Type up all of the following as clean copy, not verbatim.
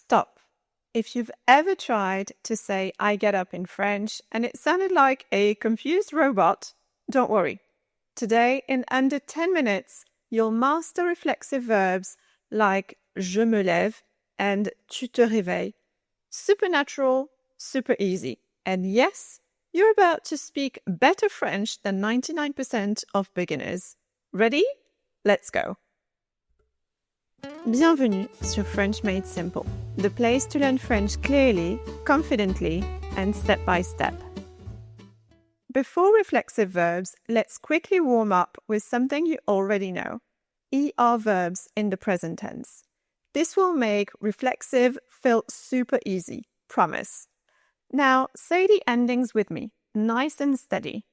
stop. If you've ever tried to say I get up in French and it sounded like a confused robot, don't worry. Today, in under 10 minutes, you'll master reflexive verbs like je me lève and tu te réveilles. Super natural, super easy. And yes, you're about to speak better French than 99% of beginners. Ready? Let's go. Bienvenue sur French Made Simple, the place to learn French clearly, confidently, and step by step. Before reflexive verbs, let's quickly warm up with something you already know. ER verbs in the present tense. This will make reflexive feel super easy, promise. Now, say the endings with me, nice and steady.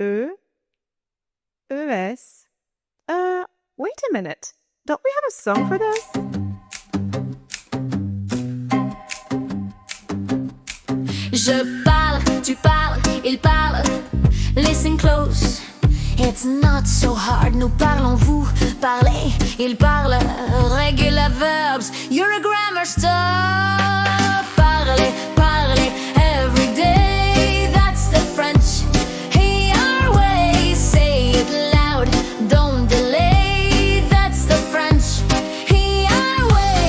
E, ES. Wait a minute. Don't we have a song for this? Je parle, tu parles, il parle. Listen close. It's not so hard. Nous parlons, vous parlez, il parle. Regular verbs. You're a grammar star. Parlez, parlez, every day. That's the French. Hey, our way. Say it loud. Don't delay. That's the French. Hey, our way.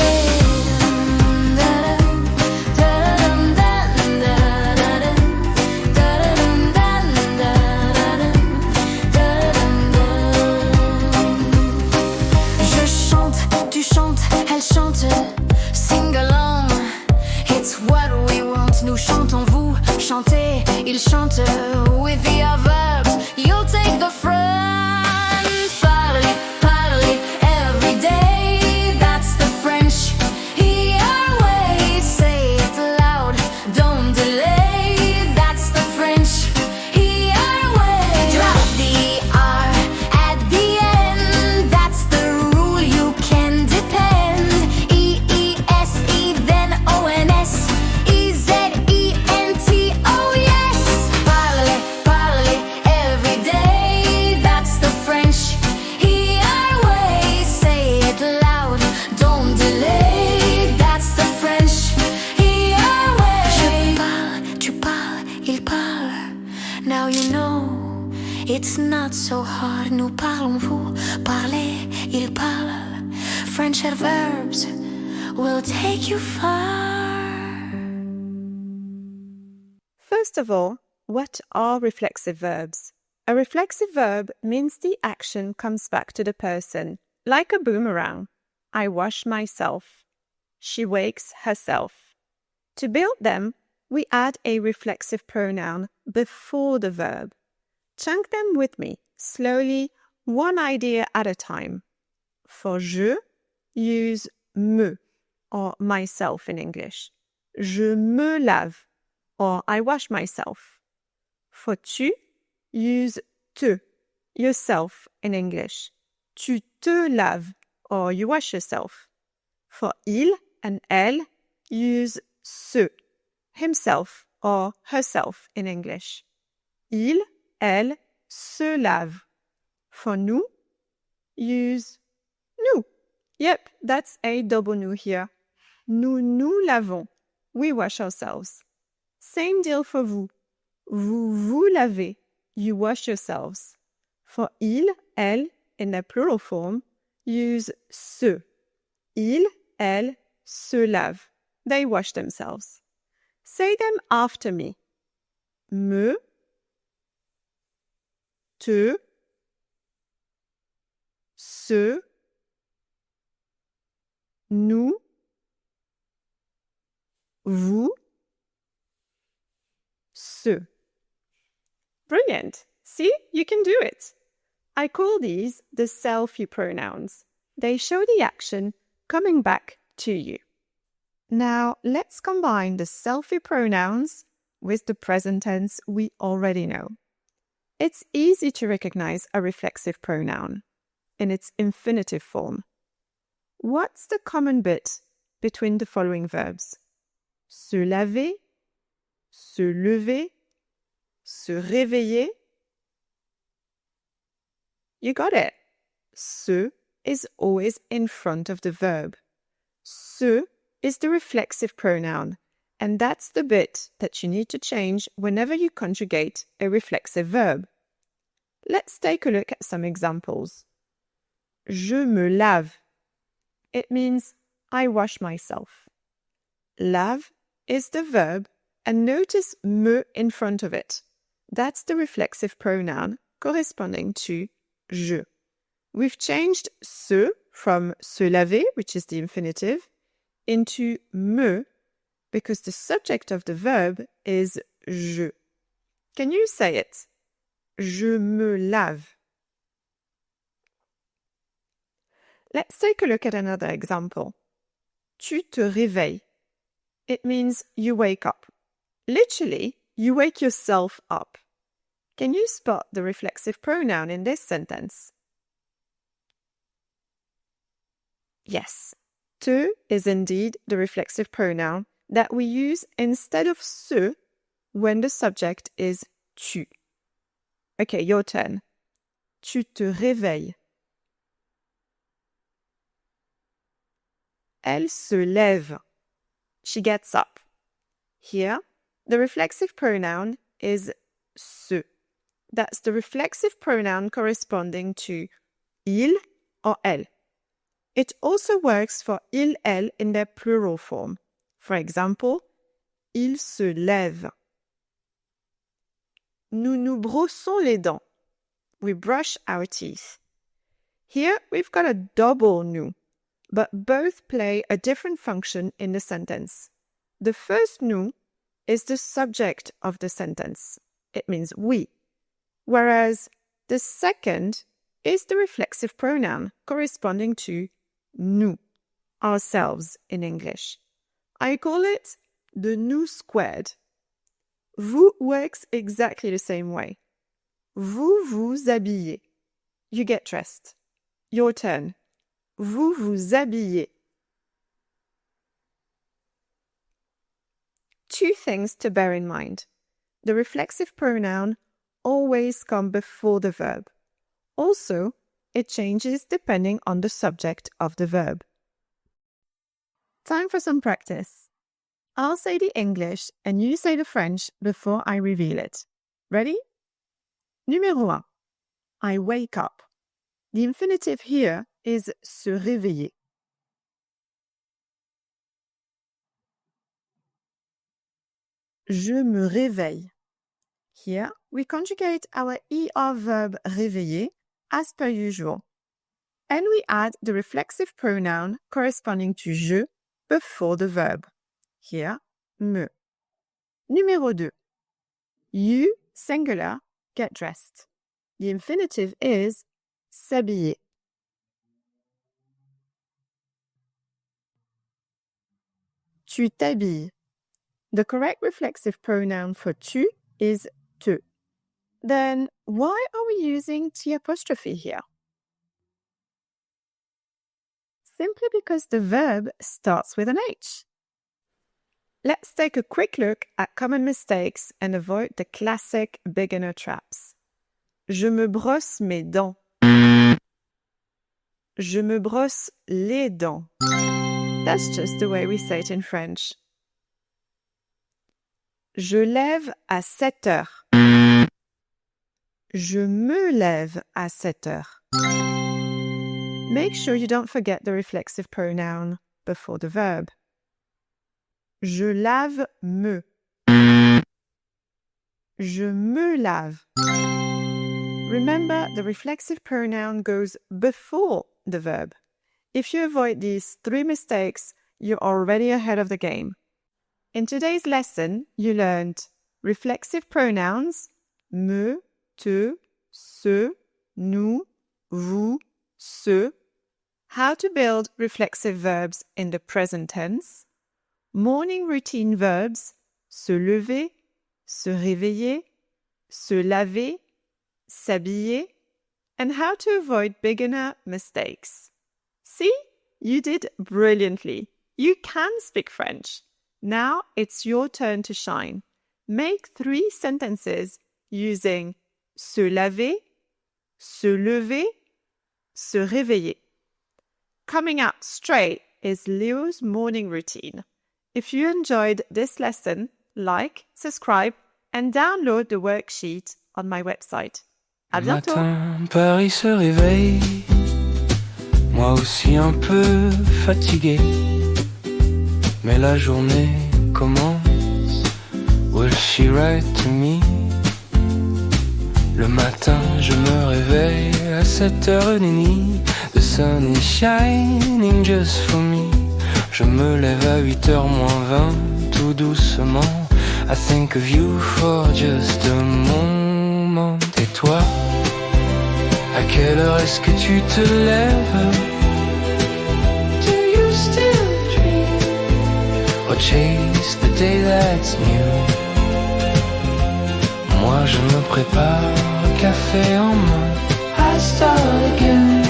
Je chante, tu chantes, elle chante. Sing along, it's what we want. Nous chantons, vous chantez, il chante. With the verbs, you'll take the front. Parlez, parlez, every day. That's the French. Your way, say it loud. Don't delay. That's the French. Your way. Drop the R at the end. That's the rule. You can depend. E-E-S-E, then O-N-S. E-Z-E-N-T, oh yes. Parlez, parlez, every day. That's the French. Your way, say it loud. Don't delay. That's the French. Your way. Je parle, tu parles, il parle. Now you know it's not so hard. Nous parlons, vous parlez, il parle. French verbs will take you far. First of all, what are reflexive verbs? A reflexive verb means the action comes back to the person, like a boomerang. I wash myself. She wakes herself. To build them, we add a reflexive pronoun before the verb. Chunk them with me, slowly, one idea at a time. For je, use me, or myself in English. Je me lave, or I wash myself. For tu, use te, yourself in English. Tu te laves, or you wash yourself. For il and elle, use se, himself or herself in English. Il, elle, se lave. For nous, use nous. Yep, that's a double nous here. Nous nous lavons. We wash ourselves. Same deal for vous. Vous vous lavez. You wash yourselves. For il, elle, in the plural form, use se. Il, elle, se lave. They wash themselves. Say them after me. Me, te, se, nous, vous, se. Brilliant. See, you can do it. I call these the selfie pronouns. They show the action coming back to you. Now, let's combine the selfie pronouns with the present tense we already know. It's easy to recognize a reflexive pronoun in its infinitive form. What's the common bit between the following verbs? Se laver, se lever, se réveiller. You got it. Se is always in front of the verb. Se is the reflexive pronoun, and that's the bit that you need to change whenever you conjugate a reflexive verb. Let's take a look at some examples. Je me lave. It means I wash myself. Lave is the verb, and notice me in front of it. That's the reflexive pronoun corresponding to je. We've changed se from se laver, which is the infinitive, into me because the subject of the verb is je. Can you say it? Je me lave. Let's take a look at another example. Tu te réveilles. It means you wake up. Literally, you wake yourself up. Can you spot the reflexive pronoun in this sentence? Yes, te is indeed the reflexive pronoun that we use instead of se when the subject is tu. Okay, your turn. Tu te réveilles. Elle se lève. She gets up. Here, the reflexive pronoun is se. That's the reflexive pronoun corresponding to il or elle. It also works for il, elle in their plural form. For example, il se lève. Nous nous brossons les dents. We brush our teeth. Here, we've got a double nous, but both play a different function in the sentence. The first nous is the subject of the sentence. It means we. Whereas the second is the reflexive pronoun corresponding to nous, ourselves in English. I call it the nous squared. Vous works exactly the same way. Vous vous habillez. You get dressed. Your turn. Vous vous habillez. Two things to bear in mind. The reflexive pronoun always comes before the verb. Also, it changes depending on the subject of the verb. Time for some practice. I'll say the English and you say the French before I reveal it. Ready? Numéro 1. I wake up. The infinitive here is se réveiller. Je me réveille. Here, we conjugate our ER verb réveiller as per usual. And we add the reflexive pronoun corresponding to je before the verb. Here, me. Numéro 2. You, singular, get dressed. The infinitive is s'habiller. Tu t'habilles. The correct reflexive pronoun for tu is te. Then why are we using T apostrophe here? Simply because the verb starts with an H. Let's take a quick look at common mistakes and avoid the classic beginner traps. Je me brosse mes dents. Je me brosse les dents. That's just the way we say it in French. Je lève à 7 heures. Je me lève à 7 heures. Make sure you don't forget the reflexive pronoun before the verb. Je lave me. Je me lave. Remember, the reflexive pronoun goes before the verb. If you avoid these 3 mistakes, you're already ahead of the game. In today's lesson, you learned reflexive pronouns me, te, ce, nous, vous, ce, how to build reflexive verbs in the present tense, morning routine verbs se lever, se réveiller, se laver, s'habiller, and how to avoid beginner mistakes. See, you did brilliantly. You can speak French. Now it's your turn to shine. Make 3 sentences using se laver, se lever, se réveiller. Coming up straight is Léo's morning routine. If you enjoyed this lesson, like, subscribe, and download the worksheet on my website. À bientôt! Matin, Paris se réveille, moi aussi un peu fatigué, mais la journée commence. Will she write to me? Le matin, je me réveille à 7h30. The sun is shining just for me. Je me lève à 8h moins 20, tout doucement. I think of you for just a moment. Et toi, à quelle heure est-ce que tu te lèves? Do you still dream? Or chase the day that's new? Moi je me prépare, café en main. I start again,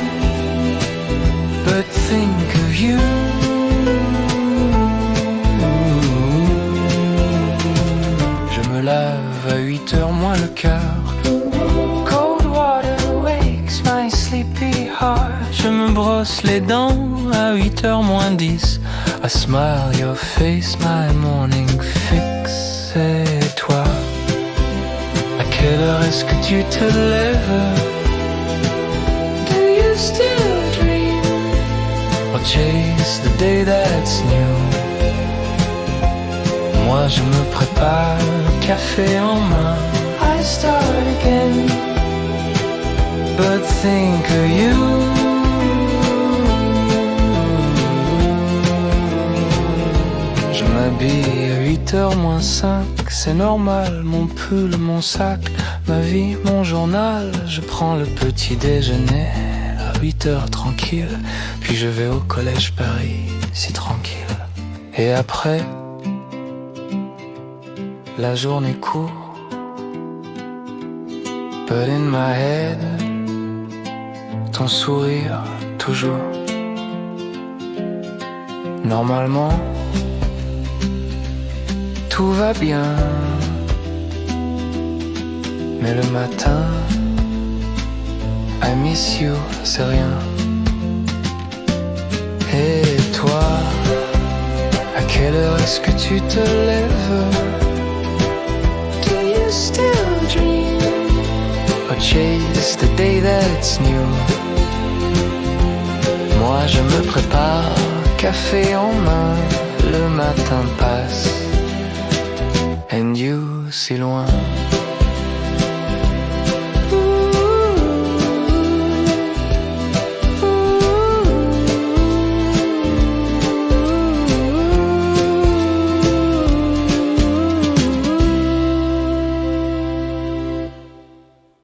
but think of you. Je me lave à 8h moins le quart. Cold water wakes my sleepy heart. Je me brosse les dents à 8h moins 10. I smile your face, my morning fix. Et toi, à quelle heure est-ce que tu te lèves? Do you still dream? Or chase the day that's new? Moi je me prépare, café en main. I start again, but think of you. Je m'habille à 8h moins 5. C'est normal, mon pull, mon sac, ma vie, mon journal. Je prends le petit déjeuner à 8h tranquille. Puis je vais au collège Paris, si tranquille. Et après, la journée court. But in my head, ton sourire, toujours. Normalement, tout va bien, mais le matin, I miss you, c'est rien. Et toi, à quelle heure est-ce que tu te lèves? Do you still dream? Or chase the day that's new? Moi je me prépare, café en main, le matin passe. And you, si loin.